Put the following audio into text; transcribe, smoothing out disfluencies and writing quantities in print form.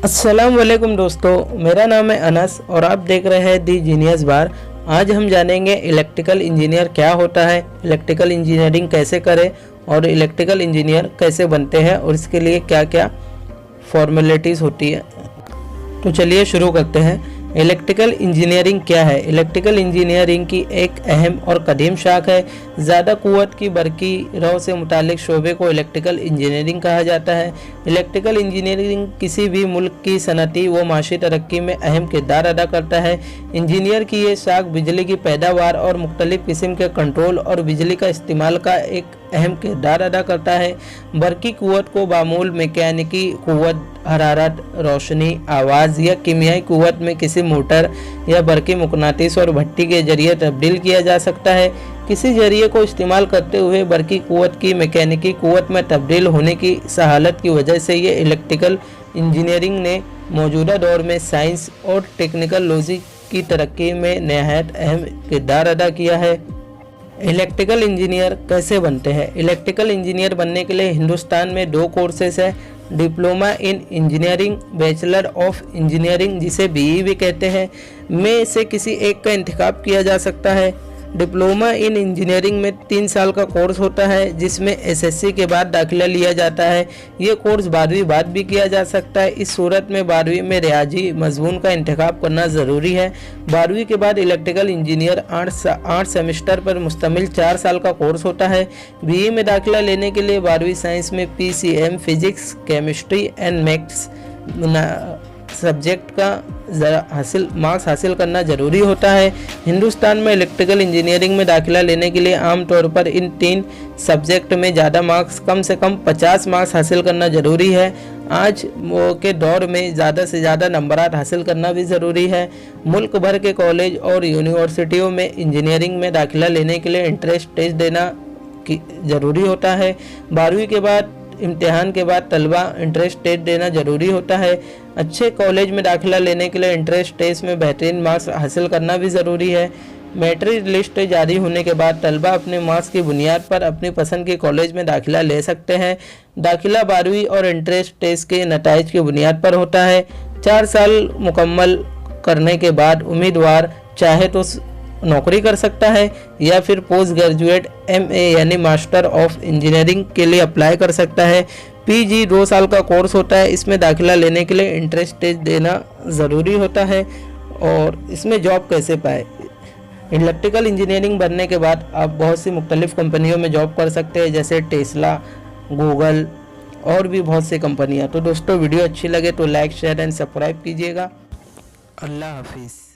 अस्सलाम वालेकुम दोस्तों, मेरा नाम है अनस और आप देख रहे हैं दी जीनियस बार। आज हम जानेंगे इलेक्ट्रिकल इंजीनियर क्या होता है, इलेक्ट्रिकल इंजीनियरिंग कैसे करें और इलेक्ट्रिकल इंजीनियर कैसे बनते हैं और इसके लिए क्या क्या फॉर्मेलिटीज़ होती है। तो चलिए शुरू करते हैं। इलेक्ट्रिकल इंजीनियरिंग क्या है? इलेक्ट्रिकल इंजीनियरिंग की एक अहम और कदीम शाख है। ज़्यादा कुव्वत की बरकी रौ से मुतालिक शोबे को इलेक्ट्रिकल इंजीनियरिंग कहा जाता है। इलेक्ट्रिकल इंजीनियरिंग किसी भी मुल्क की सनती व माशी तरक्की में अहम किरदार अदा करता है। इंजीनियर की ये शाख बिजली की पैदावार और मुख्तलिफ़ किस्म के कंट्रोल और बिजली का इस्तेमाल का एक अहम किरदार अदा करता है। बरकी कुव्वत को बामूल मैकेनिकी कुव्वत, हरारत, रोशनी, आवाज़ या कीमियाई कुव्वत में किसी मोटर या बरकी मुकनातीस और भट्टी के जरिए तब्दील किया जा सकता है। किसी जरिए को इस्तेमाल करते हुए बरकी कुव्वत की मैकेनिकी कुव्वत में तब्दील होने की सहालत की वजह से ये इलेक्ट्रिकल इंजीनियरिंग ने मौजूदा दौर में साइंस और टेक्निकलॉजी की तरक्की में नहायत अहम किरदार अदा किया है। इलेक्ट्रिकल इंजीनियर कैसे बनते हैं? इलेक्ट्रिकल इंजीनियर बनने के लिए हिंदुस्तान में 2 कोर्सेस है। Diploma in engineering, bachelor of engineering जिसे बीई भी कहते हैं, में से किसी एक का इंतखाब किया जा सकता है। डिप्लोमा इन इंजीनियरिंग में 3 साल का कोर्स होता है जिसमें एसएससी के बाद दाखिला लिया जाता है। ये कोर्स 12वीं बाद भी किया जा सकता है। इस सूरत में 12वीं में रियाजी मजमून का इंतखाब करना ज़रूरी है। 12वीं के बाद इलेक्ट्रिकल इंजीनियर 8 सेमेस्टर पर मुश्तमिल 4 साल का कोर्स होता है। बीई में दाखिला लेने के लिए 12वीं साइंस में PCM, physics, chemistry and maths subject का मार्क्स हासिल करना ज़रूरी होता है। हिंदुस्तान में इलेक्ट्रिकल इंजीनियरिंग में दाखिला लेने के लिए आमतौर पर इन 3 सब्जेक्ट में ज़्यादा मार्क्स, कम से कम 50 मार्क्स हासिल करना ज़रूरी है। आज के दौर में ज़्यादा से ज़्यादा नंबरात हासिल करना भी ज़रूरी है। मुल्क भर के कॉलेज और यूनिवर्सिटियों में इंजीनियरिंग में दाखिला लेने के लिए एंट्रेंस टेस्ट देना ज़रूरी होता है। 12वीं के बाद इम्तिहान के बाद तलबा एंट्रेंस टेस्ट देना ज़रूरी होता है। अच्छे कॉलेज में दाखिला लेने के लिए एंट्रेंस टेस्ट में बेहतरीन मार्क्स हासिल करना भी ज़रूरी है। मेरिट लिस्ट जारी होने के बाद तलबा अपने मार्क्स की बुनियाद पर अपनी पसंद के कॉलेज में दाखिला ले सकते हैं। दाखिला 12वीं और एंट्रेंस टेस्ट के नताइज की बुनियाद पर होता है। 4 साल मुकम्मल करने के बाद उम्मीदवार चाहे तो नौकरी कर सकता है या फिर पोस्ट ग्रेजुएट एमए यानी मास्टर ऑफ इंजीनियरिंग के लिए अप्लाई कर सकता है। पीजी 2 साल का कोर्स होता है। इसमें दाखिला लेने के लिए एंट्रेंस टेस्ट देना ज़रूरी होता है। और इसमें जॉब कैसे पाए? इलेक्ट्रिकल इंजीनियरिंग बनने के बाद आप बहुत सी मुख्तलिफ़ कंपनियों में जॉब कर सकते हैं, जैसे टेस्ला, गूगल और भी बहुत सी कंपनियाँ। तो दोस्तों, वीडियो अच्छी लगे तो लाइक, शेयर एंड सब्सक्राइब कीजिएगा। अल्लाह हाफिज़।